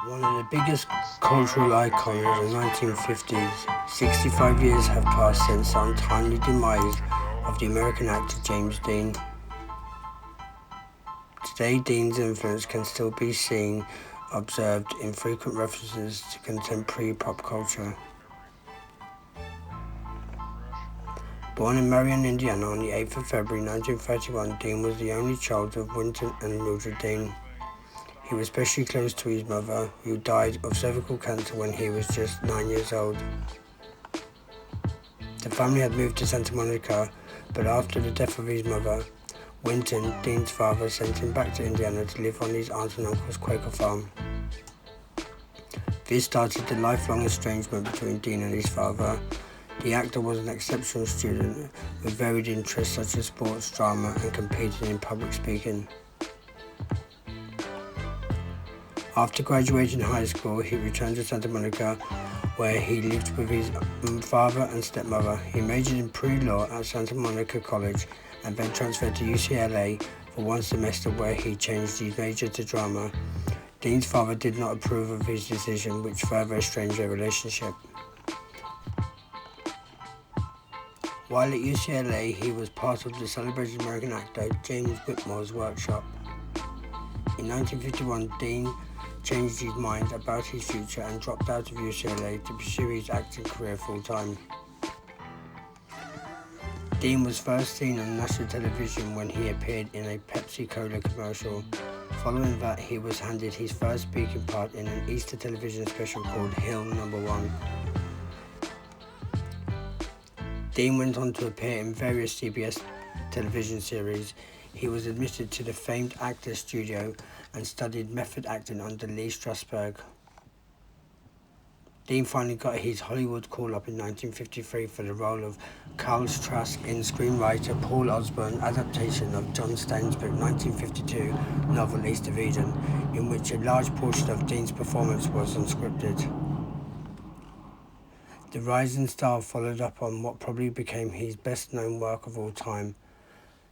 One of the biggest cultural icons of the 1950s, 65 years have passed since the untimely demise of the American actor James Dean. Today, Dean's influence can still be seen, observed in frequent references to contemporary pop culture. Born in Marion, Indiana on the 8th of February 1931, Dean was the only child of Winton and Mildred Dean. He was especially close to his mother, who died of cervical cancer when he was just 9 years old. The family had moved to Santa Monica, but after the death of his mother, Winton, Dean's father, sent him back to Indiana to live on his aunt and uncle's Quaker farm. This started the lifelong estrangement between Dean and his father. The actor was an exceptional student with varied interests such as sports, drama, and competing in public speaking. After graduating high school, he returned to Santa Monica, where he lived with his father and stepmother. He majored in pre-law at Santa Monica College and then transferred to UCLA for one semester, where he changed his major to drama. Dean's father did not approve of his decision, which further estranged their relationship. While at UCLA, he was part of the celebrated American actor James Whitmore's workshop. In 1951, Dean changed his mind about his future and dropped out of UCLA to pursue his acting career full-time. Dean was first seen on national television when he appeared in a Pepsi-Cola commercial. Following that, he was handed his first speaking part in an Easter television special called Hill No. 1. Dean went on to appear in various CBS television series. He was admitted to the famed Actors Studio and studied method acting under Lee Strasberg. Dean finally got his Hollywood call-up in 1953 for the role of Carl Trask in screenwriter Paul Osborne's adaptation of John Steinbeck's 1952 novel East of Eden, in which a large portion of Dean's performance was unscripted. The rising star followed up on what probably became his best-known work of all time,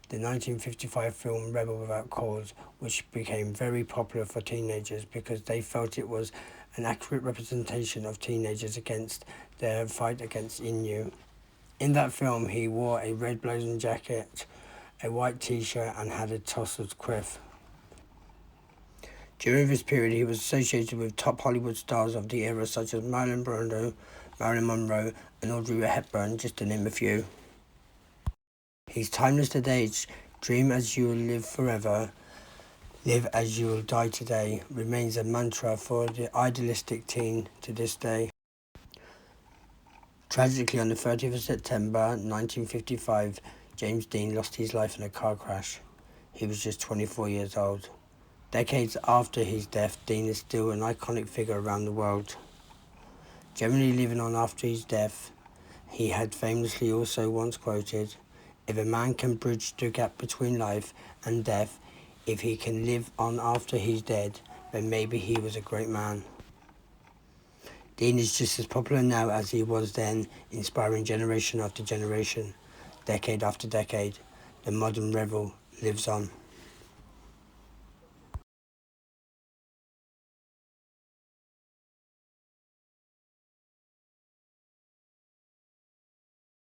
the 1955 film Rebel Without Cause, which became very popular for teenagers because they felt it was an accurate representation of teenagers against their fight against Innu. In that film, he wore a red blazing jacket, a white t-shirt, and had a tousled quiff. During this period, he was associated with top Hollywood stars of the era such as Marilyn Monroe, and Audrey Hepburn, just to name a few. His timeless adage, "Dream as you will live forever, live as you will die today," remains a mantra for the idealistic teen to this day. Tragically, on the 30th of September 1955, James Dean lost his life in a car crash. He was just 24 years old. Decades after his death, Dean is still an iconic figure around the world. Generally living on after his death, he had famously also once quoted, "If a man can bridge the gap between life and death, if he can live on after he's dead, then maybe he was a great man." Dean is just as popular now as he was then, inspiring generation after generation, decade after decade. The modern rebel lives on.